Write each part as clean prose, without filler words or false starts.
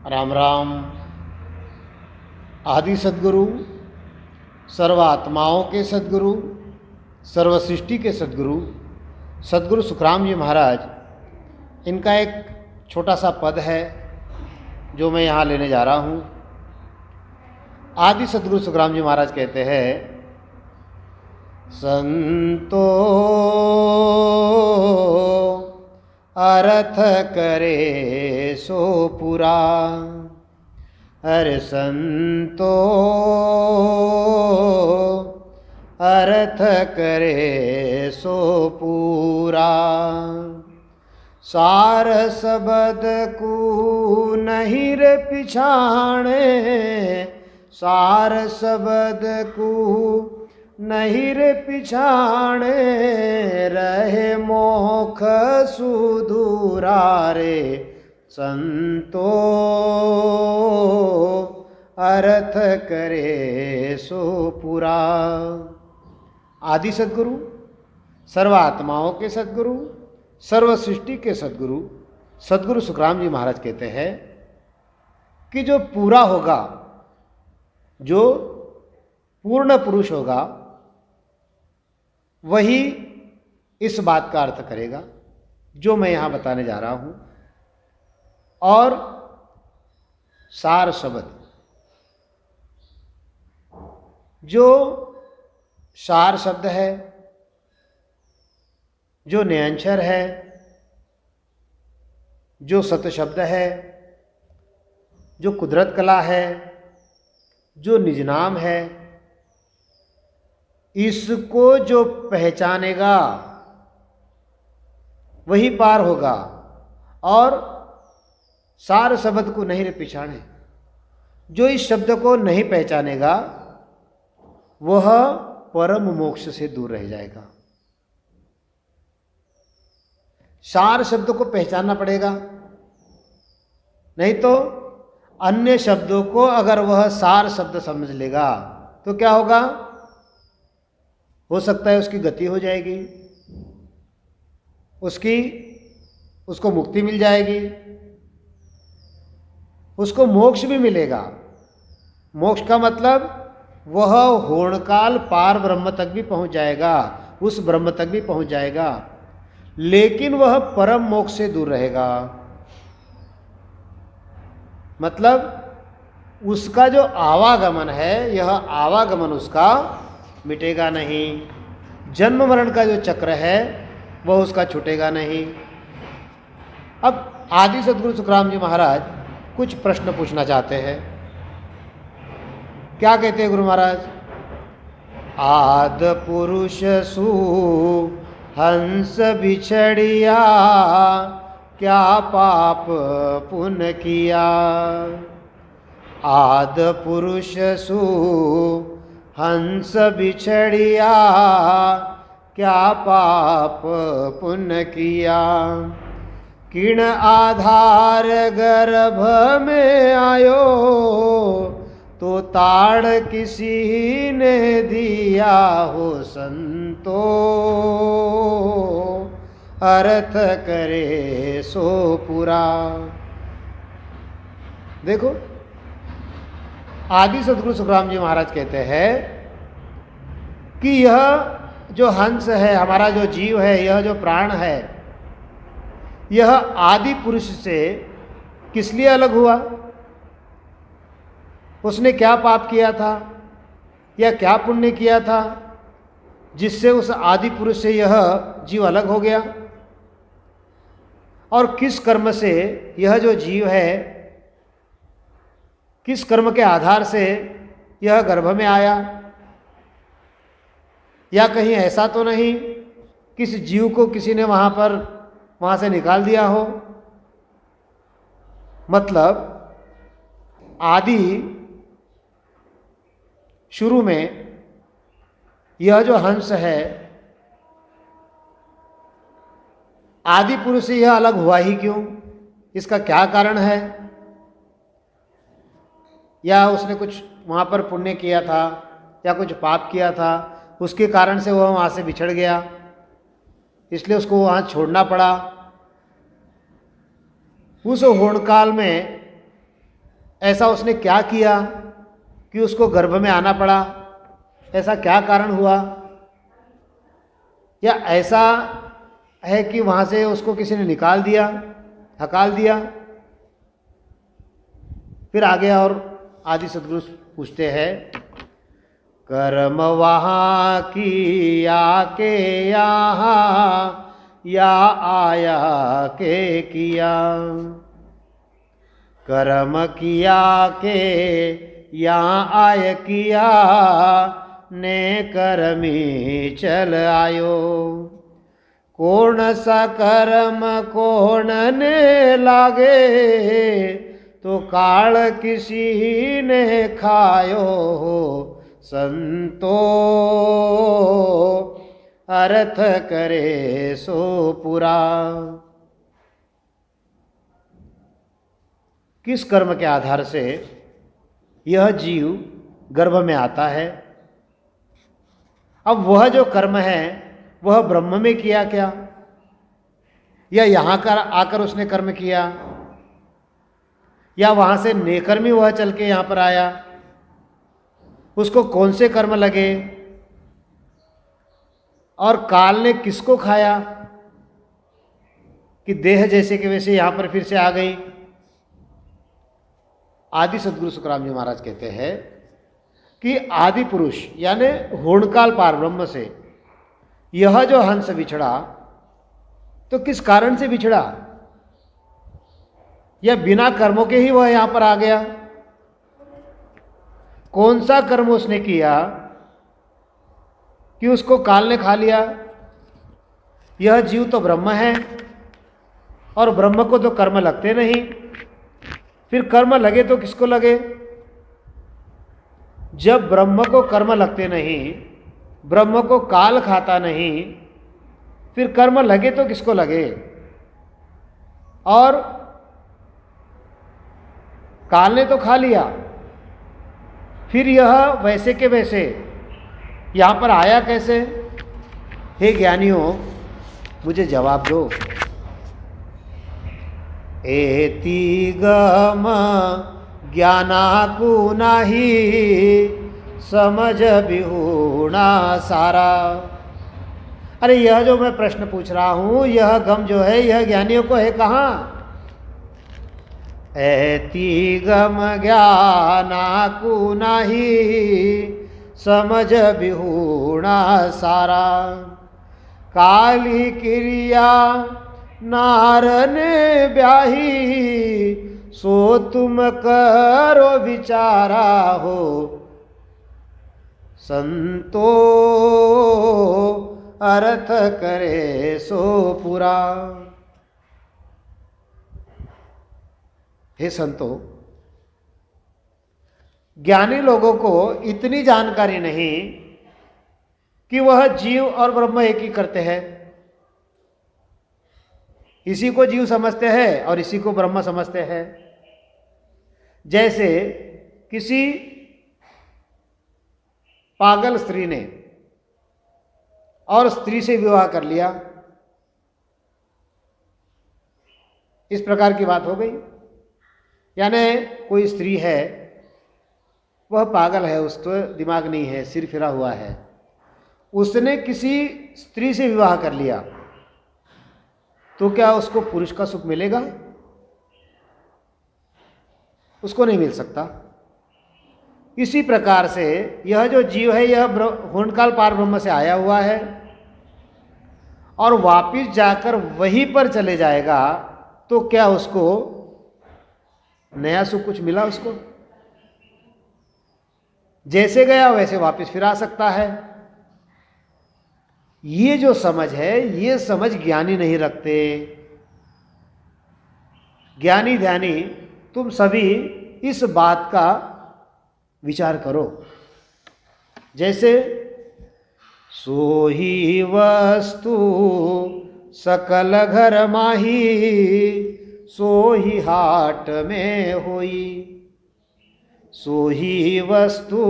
राम राम। आदि सद्गुरु, सर्वात्माओं के सद्गुरु, सर्व सृष्टि के सद्गुरु, सद्गुरु सुखराम जी महाराज, इनका एक छोटा सा पद है जो मैं यहाँ लेने जा रहा हूँ। आदि सद्गुरु सुखराम जी महाराज कहते हैं, संतो अर्थ करे सो पूरा, अरे संतो अर्थ करे सो पूरा, सार सबद को नहीं रे पिछाणे, सार सबद को नहीं रे पिछाणे, रहे मोख सुदूरा रे, संतो अर्थ करे सो पूरा। आदि सद्गुरु, सर्वात्माओं के सद्गुरु, सर्व सृष्टि के सद्गुरु, सद्गुरु सुखराम जी महाराज कहते हैं कि जो पूरा होगा, जो पूर्ण पुरुष होगा, वही इस बात का अर्थ करेगा जो मैं यहाँ बताने जा रहा हूँ। और सार शब्द, जो सार शब्द है, जो नियंचर है, जो सत शब्द है, जो कुदरत कला है, जो निजनाम है, इसको जो पहचानेगा वही पार होगा। और सार शब्द को नहीं रे पिछाड़े, जो इस शब्द को नहीं पहचानेगा वह परम मोक्ष से दूर रह जाएगा। सार शब्द को पहचानना पड़ेगा, नहीं तो अन्य शब्दों को अगर वह सार शब्द समझ लेगा तो क्या होगा, हो सकता है उसकी गति हो जाएगी, उसको मुक्ति मिल जाएगी, उसको मोक्ष भी मिलेगा। मोक्ष का मतलब वह होणकाल पार ब्रह्म तक भी पहुंच जाएगा, उस ब्रह्म तक भी पहुंच जाएगा, लेकिन वह परम मोक्ष से दूर रहेगा। मतलब उसका जो आवागमन है, यह आवागमन उसका मिटेगा नहीं, जन्म मरण का जो चक्र है वह उसका छूटेगा नहीं। अब आदि सद्गुरु सुखराम जी महाराज कुछ प्रश्न पूछना चाहते हैं। क्या कहते हैं गुरु महाराज? आद पुरुष सु हंस बिछड़िया, क्या पाप पुण्य किया। आद पुरुष सु हंस बिछड़िया, क्या पाप पुण्य किया। किण आधार गर्भ में आयो, तो ताड़ किसी ने दिया हो। संतो अर्थ करे सो पूरा। देखो, आदि सद्गुरु सुखराम जी महाराज कहते हैं कि यह जो हंस है, हमारा जो जीव है, यह जो प्राण है, यह आदि पुरुष से किस लिए अलग हुआ? उसने क्या पाप किया था या क्या पुण्य किया था जिससे उस आदि पुरुष से यह जीव अलग हो गया? और किस कर्म से यह जो जीव है, किस कर्म के आधार से यह गर्भ में आया? या कहीं ऐसा तो नहीं किस जीव को किसी ने वहाँ से निकाल दिया हो? मतलब आदि शुरू में यह जो हंस है, आदि पुरुष से यह अलग हुआ ही क्यों? इसका क्या कारण है? या उसने कुछ वहाँ पर पुण्य किया था या कुछ पाप किया था, उसके कारण से वह वहाँ से बिछड़ गया, इसलिए उसको वहाँ छोड़ना पड़ा। उस होणकाल में ऐसा उसने क्या किया कि उसको गर्भ में आना पड़ा, ऐसा क्या कारण हुआ, या ऐसा है कि वहाँ से उसको किसी ने निकाल दिया, हकाल दिया। फिर आगे और आदि सद्गुरु पूछते हैं, कर्म वहाँ किया के यहाँ या आया के किया, कर्म किया के यहाँ आय किया, ने कर्मी चल आयो। कौन सा कर्म कौन ने लागे, तो काल किसी ने खायो। संतो अर्थ करे सो पूरा। किस कर्म के आधार से यह जीव गर्भ में आता है? अब वह जो कर्म है वह ब्रह्म में किया क्या, या यहाँ कर आकर उसने कर्म किया, या वहाँ से नेकर्मी वह चल के यहाँ पर आया? उसको कौन से कर्म लगे, और काल ने किसको खाया कि देह जैसे के वैसे यहाँ पर फिर से आ गई? आदि सद्गुरु सुखराम जी महाराज कहते हैं कि आदि पुरुष यानी हूणकाल पार ब्रह्म से यह जो हंस बिछड़ा, तो किस कारण से बिछड़ा? या बिना कर्मों के ही वह यहां पर आ गया? कौन सा कर्म उसने किया कि उसको काल ने खा लिया? यह जीव तो ब्रह्म है, और ब्रह्म को तो कर्म लगते नहीं। फिर कर्म लगे तो किसको लगे? जब ब्रह्म को कर्म लगते नहीं, ब्रह्म को काल खाता नहीं, फिर कर्म लगे तो किसको लगे? और काल ने तो खा लिया, फिर यह वैसे के वैसे यहाँ पर आया कैसे? हे ज्ञानियों, मुझे जवाब दो। एति गम ज्ञानाकु नाही, समझ बिहूणा सारा। अरे यह जो मैं प्रश्न पूछ रहा हूँ, यह गम जो है यह ज्ञानियों को है कहाँ? एति गम ज्ञानाकु नाही, समझ बिहूणा सारा। काली क्रिया नारन ब्याही, सो तुम करो विचारा हो। संतो अर्थ करे सो पूरा। हे संतो, ज्ञानी लोगों को इतनी जानकारी नहीं कि वह जीव और ब्रह्म एक ही करते हैं। इसी को जीव समझते हैं और इसी को ब्रह्म समझते हैं। जैसे किसी पागल स्त्री ने और स्त्री से विवाह कर लिया, इस प्रकार की बात हो गई। यानी कोई स्त्री है, वह पागल है, उसको दिमाग नहीं है, सिर फिरा हुआ है, उसने किसी स्त्री से विवाह कर लिया, तो क्या उसको पुरुष का सुख मिलेगा? उसको नहीं मिल सकता। इसी प्रकार से यह जो जीव है यह हूणकाल पार ब्रह्म से आया हुआ है, और वापिस जाकर वहीं पर चले जाएगा, तो क्या उसको नया सुख कुछ मिला? उसको जैसे गया वैसे वापिस फिर आ सकता है। ये जो समझ है, ये समझ ज्ञानी नहीं रखते। ज्ञानी ध्यानी तुम सभी इस बात का विचार करो। जैसे सोही वस्तु सकल घर माही, सोही हाट में होई। सोही वस्तु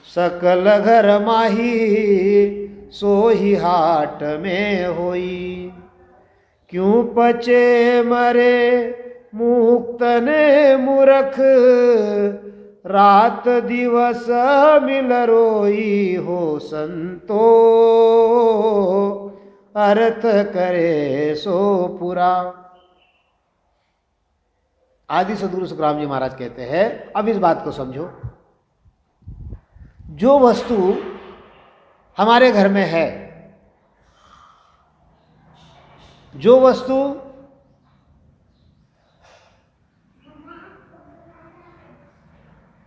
सकल घर माही, सोही हाट में होई। क्यों पचे मरे मुक्त ने मूर्ख रात दिवस मिल रोई हो संतो अर्थ करे सो पूरा। आदि सद्गुरु सुखराम जी महाराज कहते हैं, अब इस बात को समझो, जो वस्तु हमारे घर में है, जो वस्तु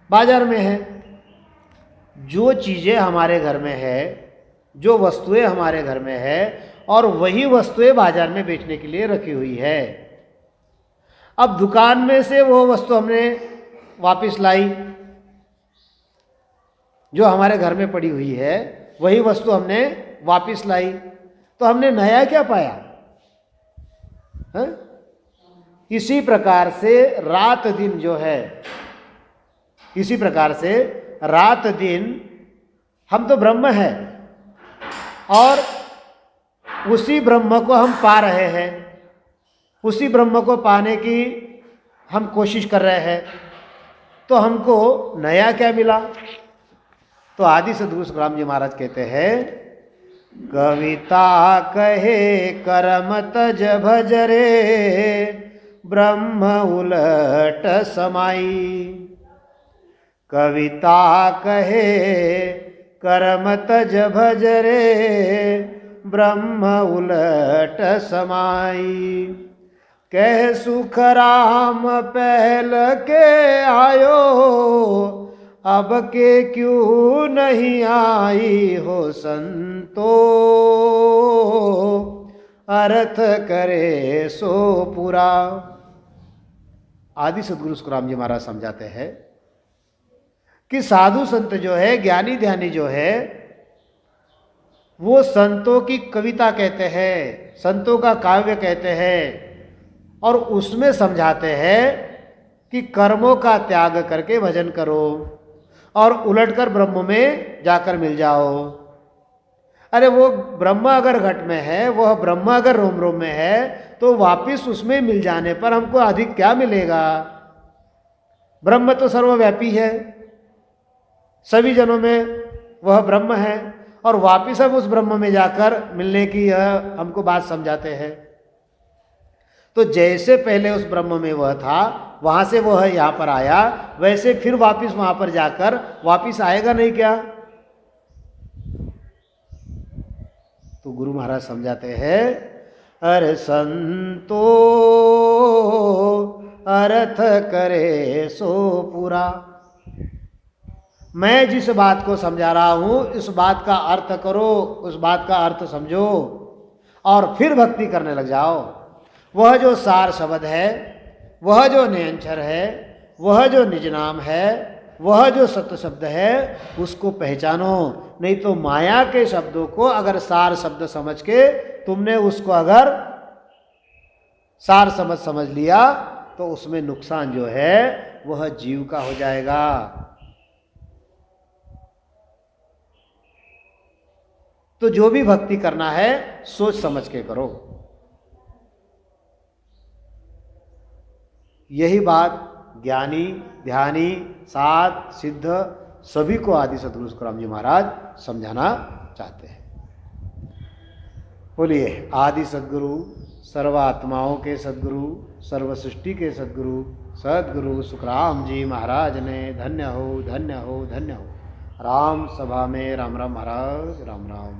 बाजार में है, जो चीजें हमारे घर में है, जो वस्तुएं हमारे घर में है और वही वस्तुएं बाजार में बेचने के लिए रखी हुई है। अब दुकान में से वो वस्तु हमने वापस लाई, जो हमारे घर में पड़ी हुई है वही वस्तु हमने वापस लाई, तो हमने नया क्या पाया? इसी प्रकार से रात दिन जो है, इसी प्रकार से रात दिन हम तो ब्रह्म है और उसी ब्रह्म को हम पा रहे हैं, उसी ब्रह्म को पाने की हम कोशिश कर रहे हैं, तो हमको नया क्या मिला? तो आदि सद्गुरु सुखराम जी महाराज कहते हैं, कविता कहे कर्म तज भजरे ब्रह्म उलट समाई। कविता कहे कर्म तज भजरे ब्रह्म उलट समाई। कह सुख राम पहल के आयो अब के क्यों नहीं आई हो संतो अर्थ करे सो पूरा। आदि सद्गुरु सुखराम जी महाराज समझाते हैं कि साधु संत जो है, ज्ञानी ध्यानी जो है, वो संतों की कविता कहते हैं, संतों का काव्य कहते हैं और उसमें समझाते हैं कि कर्मों का त्याग करके भजन करो और उलटकर ब्रह्म में जाकर मिल जाओ। अरे वो ब्रह्म अगर घट में है, वह ब्रह्म अगर रोम रोम में है, तो वापिस उसमें मिल जाने पर हमको अधिक क्या मिलेगा? ब्रह्म तो सर्वव्यापी है, सभी जनों में वह ब्रह्म है और वापिस हम उस ब्रह्म में जाकर मिलने की यह हमको बात समझाते हैं। तो जैसे पहले उस ब्रह्म में वह था, वहां से वह यहाँ पर आया, वैसे फिर वापिस वहां पर जाकर वापिस आएगा नहीं क्या? तो गुरु महाराज समझाते हैं, अरे संतो अर्थ करे सो पूरा। मैं जिस बात को समझा रहा हूं, इस बात का अर्थ करो, उस बात का अर्थ समझो और फिर भक्ति करने लग जाओ। वह जो सार शब्द है, वह जो नियंचर है, वह जो निज नाम है, वह जो सत्य शब्द है, उसको पहचानो। नहीं तो माया के शब्दों को अगर सार शब्द समझ के तुमने उसको अगर सार समझ लिया तो उसमें नुकसान जो है वह जीव का हो जाएगा। तो जो भी भक्ति करना है सोच समझ के करो। यही बात ज्ञानी ध्यानी साध सिद्ध सभी को आदि सद्गुरु सुखराम जी महाराज समझाना चाहते हैं। बोलिए आदि सद्गुरु, सर्वात्माओं के सद्गुरु, सर्व सृष्टि के सद्गुरु सद्गुरु सुखराम जी महाराज ने धन्य हो धन्य हो धन्य हो। राम सभा में राम राम महाराज, राम राम।